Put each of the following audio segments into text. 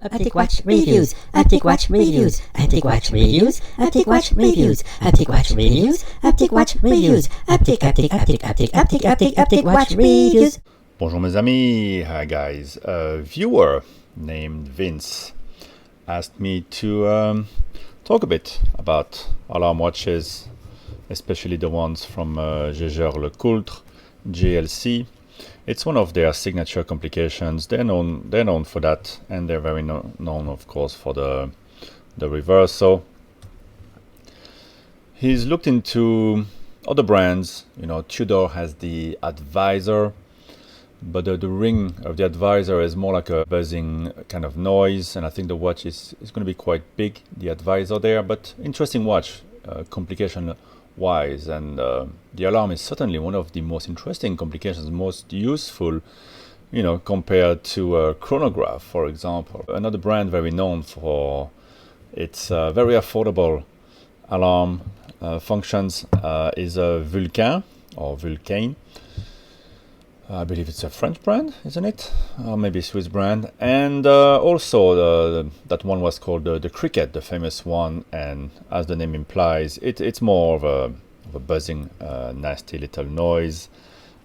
Uptick Watch Reviews, Uptick Watch Reviews, Uptick Watch Reviews, Uptick Watch Reviews, Uptick Watch Reviews, Uptick Watch Reviews, Uptick Watch Reviews. Bonjour mes amis. Hi guys. A viewer named Vince asked me to talk a bit about alarm watches, especially the ones from Jaeger-LeCoultre, JLC. It's one of their signature complications. They're known for that, and they're very known, of course, for the reverso. He's looked into other brands. You know, Tudor has the Advisor, but the ring of the Advisor is more like a buzzing kind of noise, and I think the watch is going to be quite big, the Advisor there, but interesting watch, complication wise, and the alarm is certainly one of the most interesting complications, most useful, you know, compared to a chronograph, for example. Another brand very known for its very affordable alarm functions is Vulcain or Vulcain. I believe it's a French brand, isn't it? Or maybe a Swiss brand. And also that one was called the Cricket, the famous one. And as the name implies, it's more of a buzzing, nasty little noise.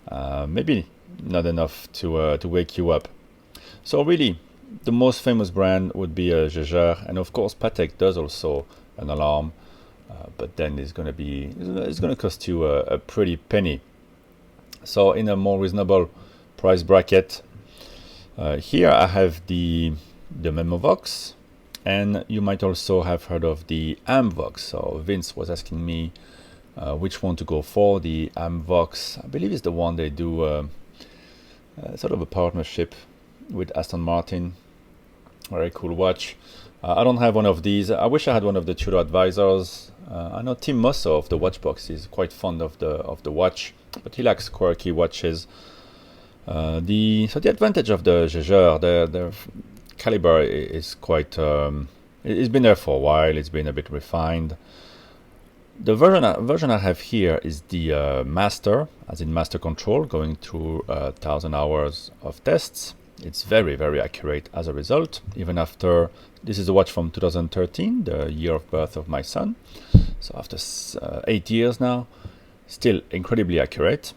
Maybe not enough to wake you up. So really, the most famous brand would be Jaeger. And of course, Patek does also an alarm. But then it's going to cost you a pretty penny. So in a more reasonable price bracket, here I have the Memovox, and you might also have heard of the Amvox. So Vince was asking me which one to go for. The Amvox, I believe, is the one they do sort of a partnership with Aston Martin. Very cool watch. I don't have one of these. I wish I had one of the Tudor Advisors. I know Tim Mosso of the Watchbox is quite fond of the watch, but he likes quirky watches. So the advantage of the Jaeger, their caliber is quite. It's been there for a while. It's been a bit refined. The version I have here is the Master, as in Master Control, going through 1,000 hours of tests. It's very, very accurate as a result, even after. This is a watch from 2013, the year of birth of my son. So after 8 years now, still incredibly accurate.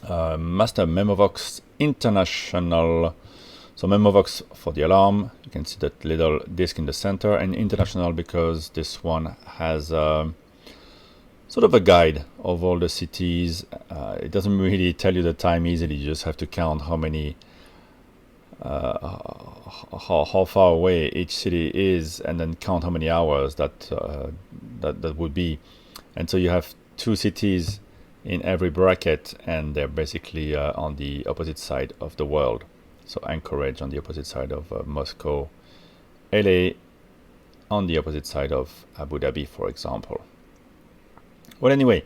Master Memovox International. So Memovox for the alarm. You can see that little disc in the center, and International because this one has sort of a guide of all the cities. It doesn't really tell you the time easily. You just have to count how many. How far away each city is, and then count how many hours that would be. And so you have two cities in every bracket, and they're basically on the opposite side of the world. So Anchorage on the opposite side of Moscow, LA on the opposite side of Abu Dhabi, for example. Well, anyway,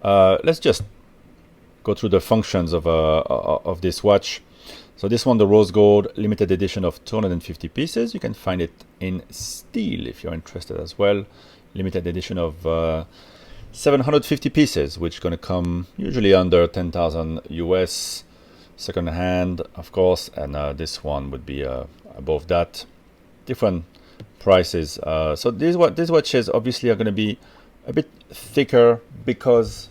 let's just go through the functions of this watch. So this one, the rose gold limited edition of 250 pieces. You can find it in steel if you're interested as well. Limited edition of 750 pieces, which is going to come usually under 10,000 US, second hand, of course. And this one would be above that. Different prices. So these watches obviously are going to be a bit thicker because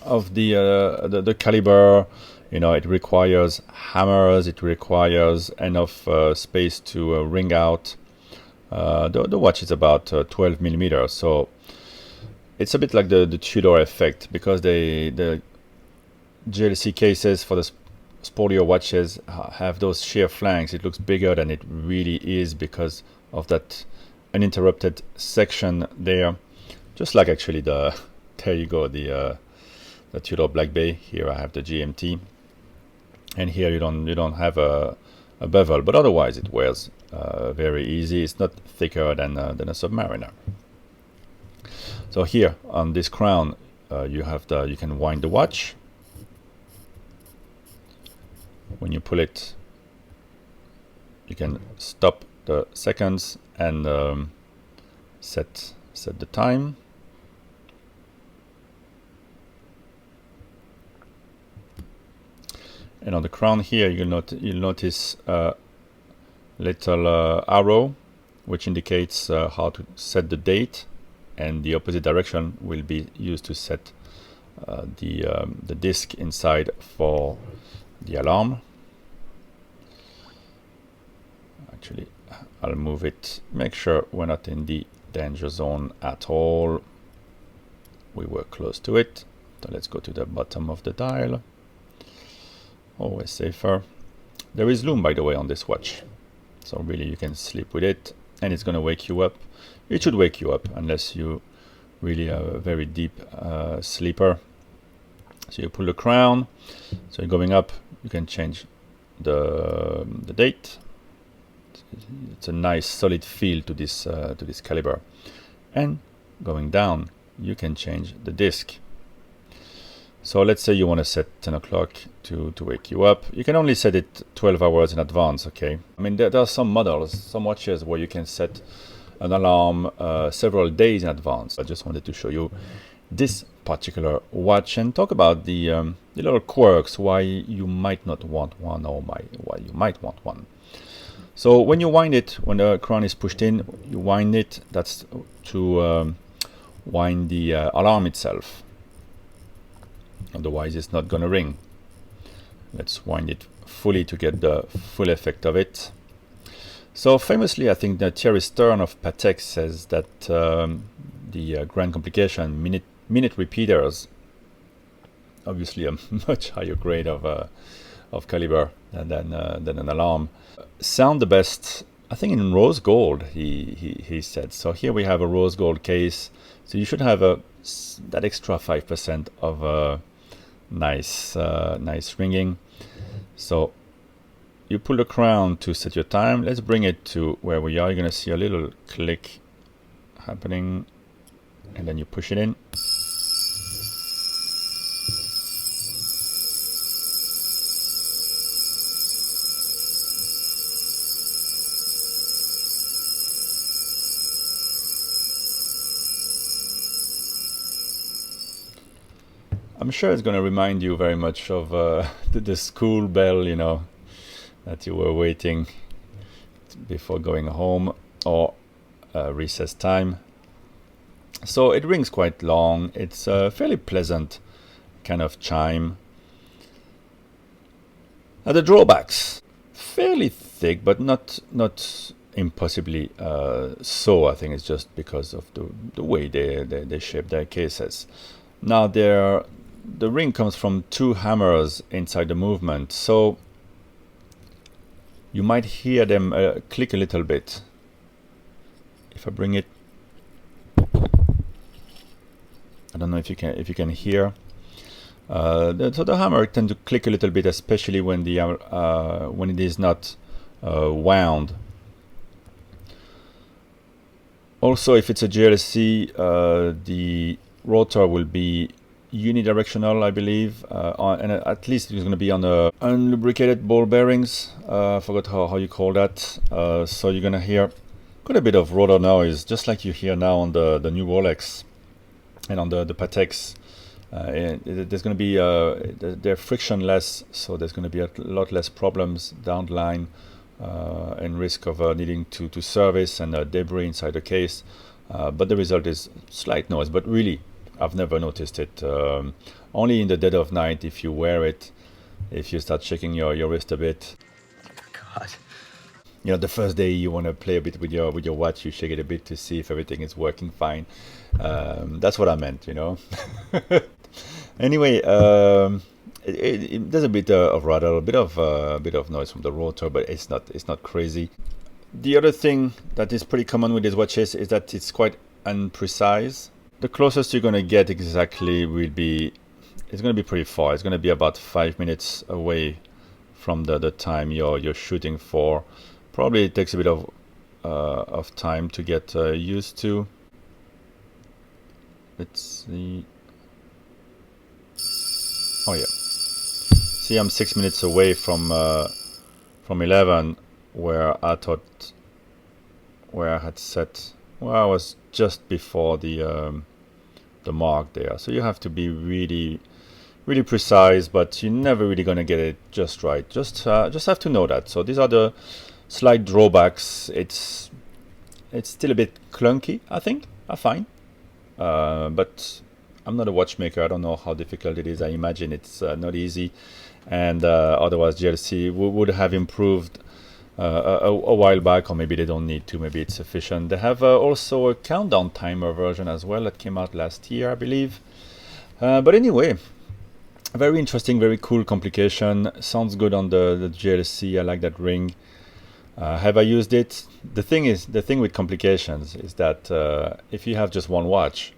of the caliber. You know, it requires hammers, it requires enough space to ring out. The watch is about 12 millimeters, so it's a bit like the Tudor effect, because the JLC cases for the sportier watches have those sheer flanks. It looks bigger than it really is because of that uninterrupted section there. Just like actually there you go, the Tudor Black Bay. Here I have the GMT. And here you don't have a bevel, but otherwise it wears very easy. It's not thicker than a Submariner. So here on this crown, you can wind the watch. When you pull it, you can stop the seconds and set the time. And on the crown here, you'll notice little arrow which indicates how to set the date, and the opposite direction will be used to set the disk inside for the alarm. Actually, I'll move it, make sure we're not in the danger zone at all. We were close to it, so let's go to the bottom of the dial. Always safer. There is loom, by the way, on this watch, so really you can sleep with it and it's going to wake you up. It should wake you up unless you really are a very deep sleeper. So you pull the crown, so you're going up, you can change the date. It's a nice solid feel to this caliber. And going down, you can change the disk. So let's say you want to set 10 o'clock to wake you up. You can only set it 12 hours in advance, okay? I mean, there are some models, some watches where you can set an alarm several days in advance. I just wanted to show you this particular watch and talk about the little quirks, why you might not want one or why you might want one. So when you wind it, when the crown is pushed in, you wind it. That's to wind the alarm itself. Otherwise, it's not going to ring. Let's wind it fully to get the full effect of it. So famously, I think that Thierry Stern of Patek says that the grand complication, minute repeaters, obviously a much higher grade of caliber than an alarm, sound the best, I think, in rose gold, he said. So here we have a rose gold case, so you should have that extra 5% of nice ringing. So you pull the crown to set your time. Let's bring it to where we are. You're going to see a little click happening, and then you push it in. I'm sure it's going to remind you very much of the school bell, you know, that you were waiting before going home, or recess time. So it rings quite long. It's a fairly pleasant kind of chime. Now the drawbacks, fairly thick, but not impossibly so. I think it's just because of the way they shape their cases. Now the ring comes from two hammers inside the movement, so you might hear them click a little bit. If I bring it, I don't know if you can hear. So the hammer tends to click a little bit, especially when it is not wound. Also, if it's a JLC, the rotor will be unidirectional, I believe, and at least it's going to be on the unlubricated ball bearings. I forgot how you call that. So you're going to hear quite a bit of rotor noise, just like you hear now on the new Rolex and on the Pateks. There's going to be they're frictionless, so there's going to be a lot less problems down the line, and risk of needing to service and debris inside the case. But the result is slight noise, but really I've never noticed it. Only in the dead of night, if you wear it, if you start shaking your wrist a bit. God. You know, the first day you want to play a bit with your watch, you shake it a bit to see if everything is working fine. That's what I meant, you know. Anyway, it does a bit of rattle, a bit of noise from the rotor, but it's not crazy. The other thing that is pretty common with these watches is that it's quite imprecise. The closest you're going to get exactly will be, it's going to be pretty far. It's going to be about 5 minutes away from the time you're shooting for. Probably it takes a bit of time to get used to. Let's see. Oh yeah. See, I'm 6 minutes away from 11, where I had set. Well, I was just before the mark there. So you have to be really, really precise, but you're never really going to get it just right. Just have to know that. So these are the slight drawbacks. It's still a bit clunky, I find. But I'm not a watchmaker. I don't know how difficult it is. I imagine it's not easy. And otherwise, JLC would have improved a while back, or maybe they don't need to. Maybe it's sufficient. They have also a countdown timer version as well that came out last year, I believe. But anyway, very interesting, very cool complication. Sounds good on the JLC. I like that ring. Have I used it? The thing with complications is that if you have just one watch,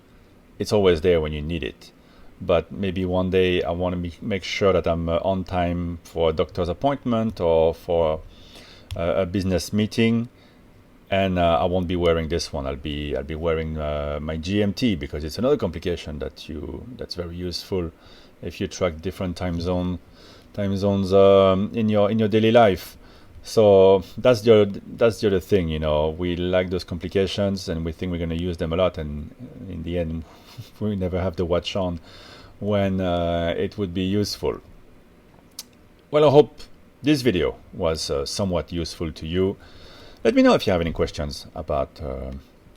it's always there when you need it. But maybe one day I want to make sure that I'm on time for a doctor's appointment or for a business meeting, and I won't be wearing this one. I'll be wearing my GMT, because it's another complication that's very useful if you track different time zones in your daily life. So that's the other thing, you know. We like those complications and we think we're going to use them a lot, and in the end we never have the watch on when it would be useful. Well, I hope this video was somewhat useful to you. Let me know if you have any questions about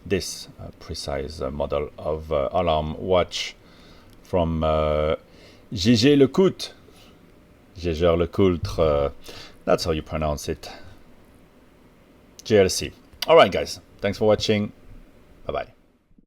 this precise model of alarm watch from Jaeger-LeCoultre. Jaeger-LeCoultre, that's how you pronounce it. JLC. Alright guys, thanks for watching. Bye bye.